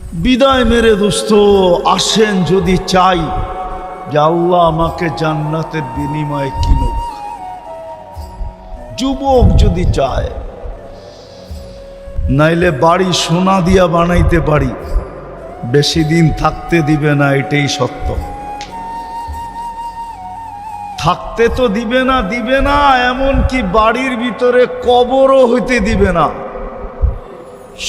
বিদায় মেরে দোস্ত আসেন যদি চাই যে আল্লাহ আমাকে জান্নাতের বিনিময়ে কিনুক। যুবক যদি চায়, নাইলে বাড়ি সোনা দিয়া বানাইতে পারি, বেশি দিন থাকতে দিবে না, এটাই সত্য। থাকতে তো দিবে না, এমনকি বাড়ির ভিতরে কবরও হইতে দিবে না।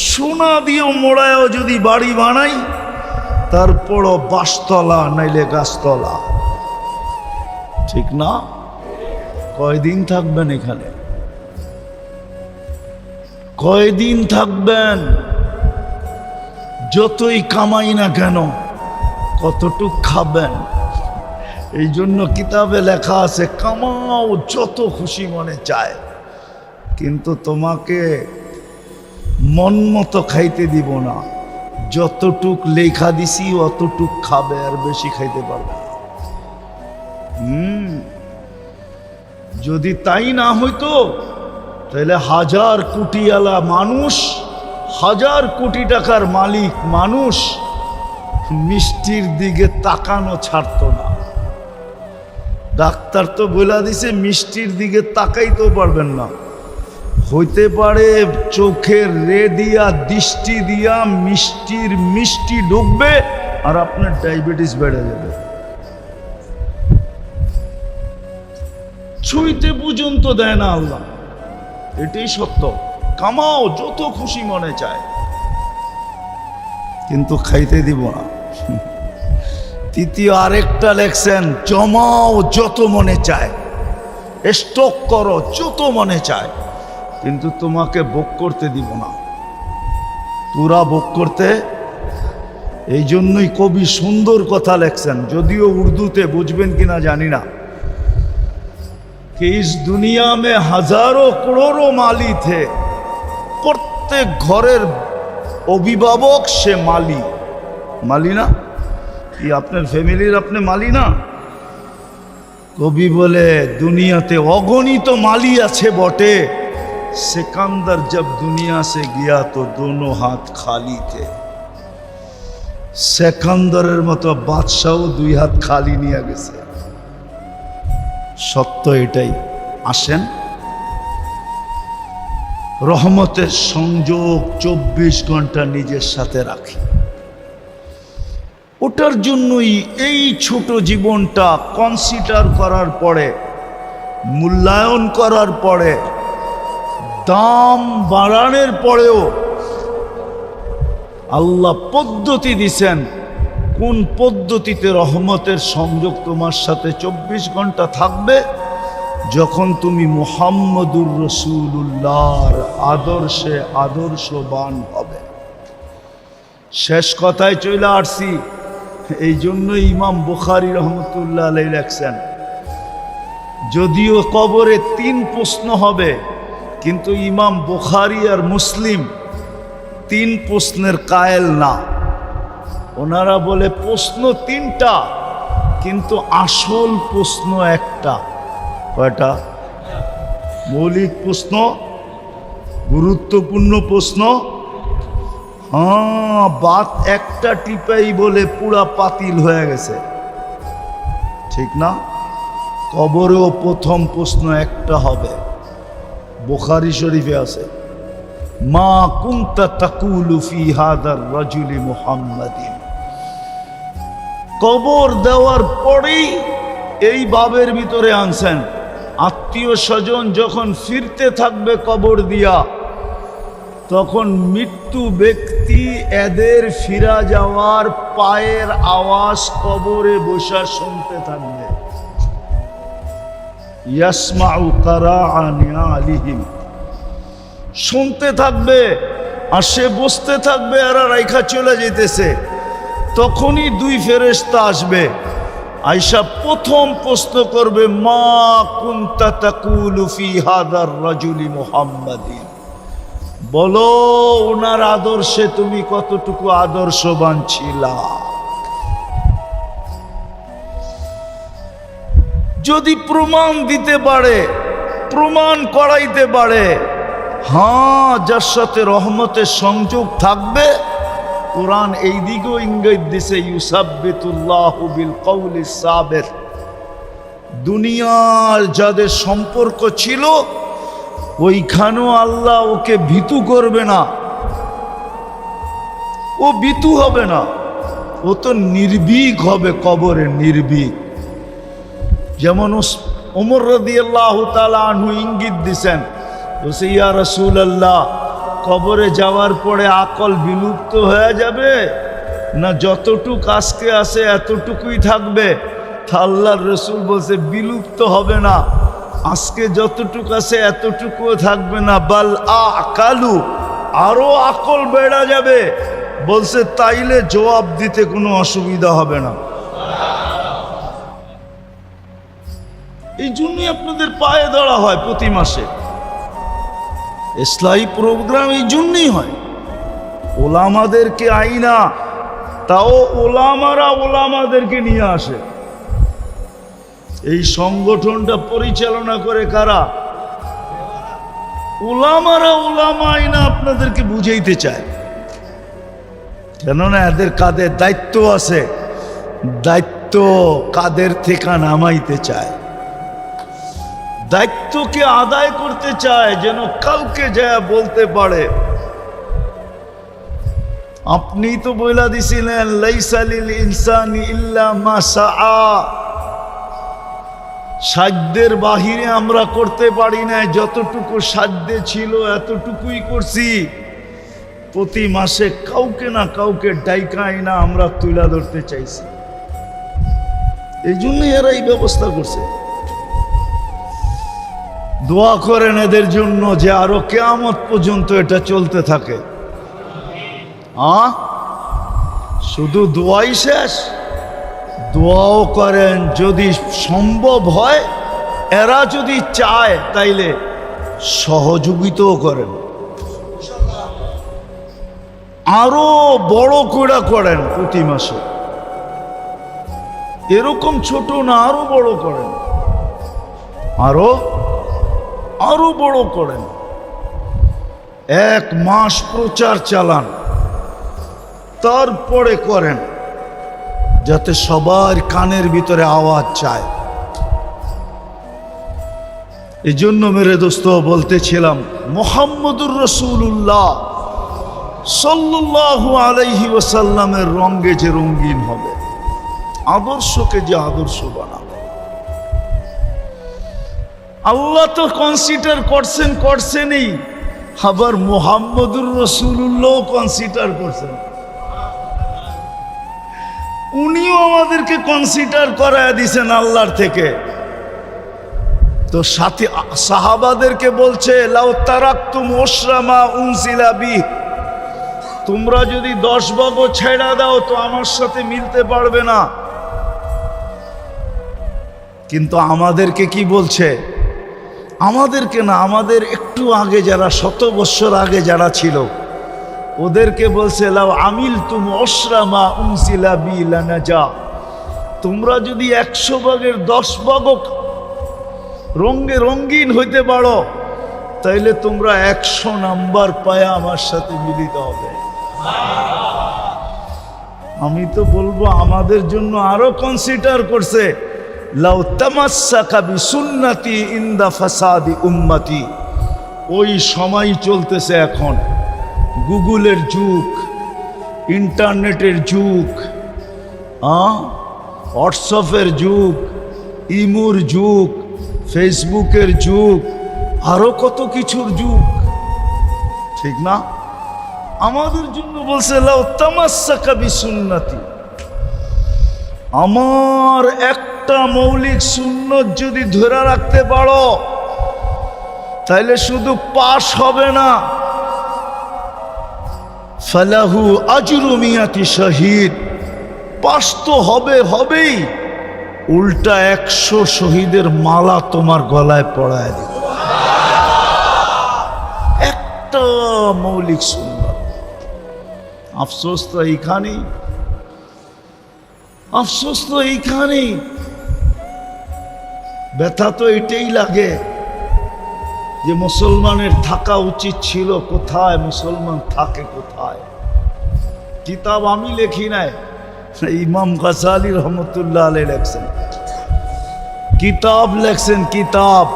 সোনা দিয়েও মোড়ায়ও যদি বাড়ি বানাই, তারপরও বাসতলা নাইলে গাছতলা, ঠিক না? কয়দিন থাকবেন এখানে? কয়দিন থাকবেন? যতই কামাই না কেন, কতটুক খাবেন? এই জন্য কিতাবে লেখা আছে, কামাও যত খুশি মনে চায়, কিন্তু তোমাকে মন মতো খাইতে দিব না। যতটুক লেখা দিছি অতটুক খাবে, আর বেশি খাইতে পারবে না। যদি তাই না হইতো, তাহলে 1000 কোটিওয়ালা মানুষ, 1000 কোটি টাকার মালিক মানুষ মিষ্টির দিকে তাকানো ছাড়তো না। ডাক্তার তো বলে দিছে মিষ্টির দিকে তাকাইতেও পারবেন না। হইতে পারে চোখের রে দিয়া, দৃষ্টি দিয়া মিষ্টি ঢুকবে, আর আপনার ডায়াবেটিস বেড়ে যাবে। ছুঁইতে পর্যন্ত দেয় না আল্লাহ, এটাই সত্য। কামাও যত খুশি মনে চায়, কিন্তু খাইতে দিব না। তৃতীয় আরেকটা লেখছেন, জমাও যত মনে চায়, স্টক করো যত মনে চায়, কিন্তু তোমাকে ভোগ করতে দিব না, পুরা ভোগ করতে। এই জন্যই কবি সুন্দর কথা লেখছেন, যদিও উর্দুতে বুঝবেন কিনা জানি না, कि इस दुनिया में हजारों करोड़ों माली थे, प्रत्येक घरेर अभिभावक से माली। माली ना कि आपने फैमिलीर अपने माली ना? कवि बोले दुनियाते अगणित माली आछे बटे, सिकंदर जब दुनिया से गया तो दोनों हाथ खाली थे। सिकंदरेर मतो बादशाह 2 हाथ खाली निये गेছে। সত্য এটাই। আসেন, রহমতের সংযোগ 24 ঘন্টা নিজের সাথে রাখি। ওটার জন্যই এই ছোট জীবনটা কনসিডার করার পরে, মূল্যায়ন করার পরে, দাম বাড়ানোর পরেও আল্লাহ পদ্ধতি দিছেন, কোন পদ্ধতিতে রহমতের সংযোগ তোমার সাথে 24 ঘন্টা থাকবে? যখন তুমি মুহাম্মদুর রাসূলুল্লাহর আদর্শে আদর্শবান হবে। শেষ কথায় চলে আসছি। এই জন্য ইমাম বুখারী রহমতুল্লাহ আলাইহি লেখছেন, যদিও কবরে 3 প্রশ্ন হবে, কিন্তু ইমাম বুখারী আর মুসলিম 3 প্রশ্নের কায়েল না। ওনারা বলে প্রশ্ন 3টা, কিন্তু আসল প্রশ্ন একটা। কয়টা? মৌলিক প্রশ্ন, গুরুত্বপূর্ণ প্রশ্ন। হ্যাঁ, বাত একটা টিপাই বলে পুরা পাতিল হয়ে গেছে, ঠিক না? কবরেও প্রথম প্রশ্ন একটা হবে। বুখারী শরীফে আছে, মা কুনতা তাকুলু ফি হাদার রাজুলি মুহাম্মাদিন। কবর দেওয়ার পরেই এই বাবের ভিতরে আনছেন, আত্মীয় স্বজন যখন ফিরতে থাকবে কবর দিয়া, তখন মৃত্যু ব্যক্তি এদের ফিরা যাওয়ার পায়ের আওয়াজ কবরে বসা শুনতে থাকবে। ইয়াসমাউ কারাআন আলিহিম, শুনতে থাকবে, আর সে বসতে থাকবে, আর রাইখা চলে যেতেছে। তখনই 2 ফেরেশতা আসবে, আয়েশা প্রথম প্রশ্ন করবে, মা কুনতা তাকুলু ফি হাদার রাজুলি মুহাম্মাদিন, বলো ওনার আদর্শে তুমি কতটুকু আদর্শবান ছিলা। যদি প্রমাণ দিতে পারে, প্রমাণ করাইতে পারে, হ্যাঁ, যার সাথে রহমতের সংযোগ থাকবে, কোরআন এই দিকেও ইঙ্গিত দিছে, ইউসাব্বিতুল্লাহু বিল কওলিস সাবির। দুনিয়ার যাদের সম্পর্ক ছিল ওইখানেও আল্লাহ ওকে ভীতু করবে না, ও ভীতু হবে না, ও তো নির্ভীক হবে কবরে, নির্ভীক। যেমন ওমর রাদিয়াল্লাহু তাআলা আনহু ইঙ্গিত দিছেন, বলছে ইয়া রাসূলুল্লাহ, কবরে যাওয়ার পরে আকল বিলুপ্ত হয়ে যাবে না যতটুক আজকে আছে এতটুকুই থাকবে? তা আল্লাহর রাসূল বলছে বিলুপ্ত হবে না, আজকে যতটুক আছে এতটুকুও থাকবে না, বাল আকালু, আরো আকল বেড়ে যাবে। বলছে তাইলে জবাব দিতে কোনো অসুবিধা হবে না। এই জন্যই আপনাদের পায়ে ধরা হয় প্রতি মাসে, ইসলাহি প্রোগ্রাম এই জন্যই হয়। ওলামাদেরকে আইনা, তাও ওলামারা ওলামাদেরকে নিয়ে আসে। এই সংগঠনটা পরিচালনা করে কারা? ওলামারা ওলামা আইনা আপনাদেরকে বুঝাইতে চায়, কেননা এদের কাদের দায়িত্ব আছে, দায়িত্ব কাদের থেকে নামাইতে চায়, দায়িত্বকে আদায় করতে চায় যেন কাউকে যা বলতে পারে। আপনি তো বইলা দিছিলেন লাইসা লিল ইনসানি ইল্লা মা সাআ, সাধ্যের বাহিরে আমরা করতে পারি না, যতটুকু সাধ্যে ছিল এতটুকুই করছি। প্রতি মাসে কাউকে না কাউকে ডাইকাই না আমরা তুলা ধরতে চাইছি, এই জন্যই এরা এই ব্যবস্থা করছে। দোয়া করেন এদের জন্য যে আরো কিয়ামত পর্যন্ত এটা চলতে থাকে। শুধু দোয়াই শেষ, দোয়াও করেন যদি সম্ভব হয়, এরা যদি চায় তাইলে সহযোগিতাও করেন, আরো বড় করে করেন প্রতি মাসে, এরকম ছোট না, আরো বড় করেন, আরো বড় করেন। এক মাস প্রচার চালান, তারপরে করেন যাতে সবার কানের ভিতরে আওয়াজ যায়। এই জন্য মেরে দোস্ত বলতেছিলাম, মুহাম্মদুর রাসূলুল্লাহ সাল্লাল্লাহু আলাইহি ওয়াসাল্লামের রঙে যে রঙিন হবে, আদর্শকে যে আদর্শ বানাবে। আল্লাহ তো কনসিডার করছেনই, আবার মুহাম্মদুর রাসূলুল্লাহ কনসিডার করছেন। উনিও আমাদেরকে কনসিডার করায় দিছেন আল্লাহর থেকে। তো সাথী সাহাবাদেরকে বলছে, লাউ তারাকতুম উশরা মা উনজিলা বিহি, তোমরা যদি 10 ভাগও ছেড়া দাও তো আমার সাথে মিলতে পারবে না। কিন্তু আমাদেরকে কি বলছে? আমাদেরকে না, আমাদের একটু আগে যারা 100 বছর আগে যারা ছিল ওদেরকে বলছে, লাউ আমিলতুম উশরা মা উনজিলা বি লানাজা, তোমরা যদি 100 ভাগের 10 ভাগও রঙে রঙিন হইতে পারো তাইলে তোমরা 100 নাম্বার পায় আমার সাথে মিলিত হবে। আমি তো বলবো আমাদের জন্য আরো কনসিডার করছে, লাউ তামাসসাকা বিসুন্নতি ইনদা ফাসাদি উম্মতি। ওই সময় চলতেছে এখন, গুগলের যুগ, ইন্টারনেটের যুগ, হোয়াটসঅ্যাপের যুগ, ইমুর যুগ, ফেসবুকের যুগ, আরো কত কিছুর যুগ, ঠিক না? আমাদের জন্য বলছে লাউ তামাসসাকা বিসুন্নতি, আমার একটা মৌলিক সুন্নত যদি ধরে রাখতে পারো তাইলে শুধু পাশ হবে না, ফালাহু আজরু মিয়াতি শহীদ, পাশ তো হবেই, উল্টা 100 শহীদের মালা তোমার গলায় পড়ায় দিবে। একটা মৌলিক সুন্নত। আফসোস তো এইখানেই, আফসোস তো এইখানেই, ব্যথা তো এটাই লাগে যে মুসলমানের থাকা উচিত ছিল কোথায়, মুসলমান থাকে কোথায়, কিতাব আমি লেখি নাই, ইমাম গাজালি রহমতুল্লাহ আলাইহি লেখছেন, কিতাব লেখছেন কিতাব।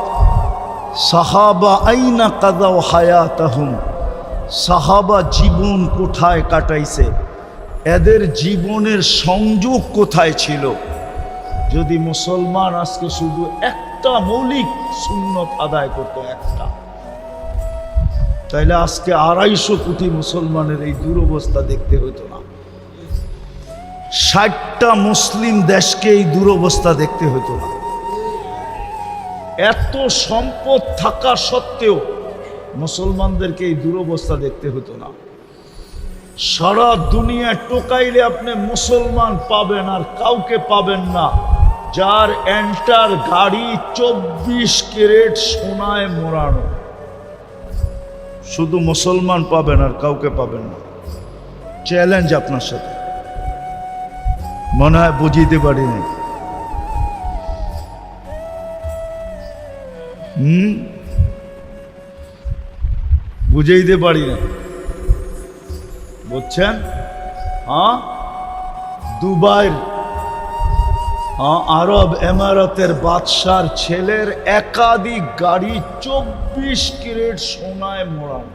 সাহাবা আইনা কাদাও হায়াতাহুম, সাহাবা জীবন কোথায় কাটাইছে, এদের জীবনের সংযোগ কোথায় ছিল। যদি মুসলমান আজকে শুধু একটা মৌলিক সুন্নত আদায় করতো একটা, তাইলে আজকে 250 কোটি মুসলমানের এই দুরবস্থা দেখতে হতো না। 60টা মুসলিম দেশকে এই দুরবস্থা দেখতে হতো না। এত সম্পদ থাকা সত্ত্বেও মুসলমানদেরকে এই দুরবস্থা দেখতে হতো না। সারা দুনিয়া টোকাইলে আপনি মুসলমান পাবেন আর কাউকে পাবেন না যার এন্টার গাড়ি 24 ক্যারেট সোনায় মোড়ানো। শুধু মুসলমান পাবেন আর কাউকে পাবেন না। চ্যালেঞ্জ আপনার সাথে, মনে হয় বুঝিতে পারিনি। বুঝাইতে পারি না, বুঝছেন? হ্যাঁ, দুবাইয়ের আরব এমারতের বাদশার ছেলের একাধিক গাড়ি 24 ক্যারেট সোনায় মোড়ানো।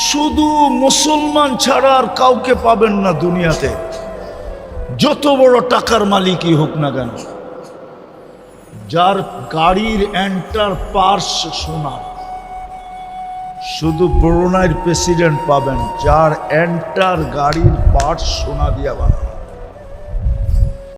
শুধু মুসলমান ছাড়া আর কাউকে পাবেন না দুনিয়াতে, যত বড় টাকার মালিকই হোক না কেন, যার গাড়ির এন্টার পার্স সোনা। শুধু ব্রুনাইয়ের প্রেসিডেন্ট পাবেন যার এন্টার গাড়ির পার্স সোনা দিয়া বানানো।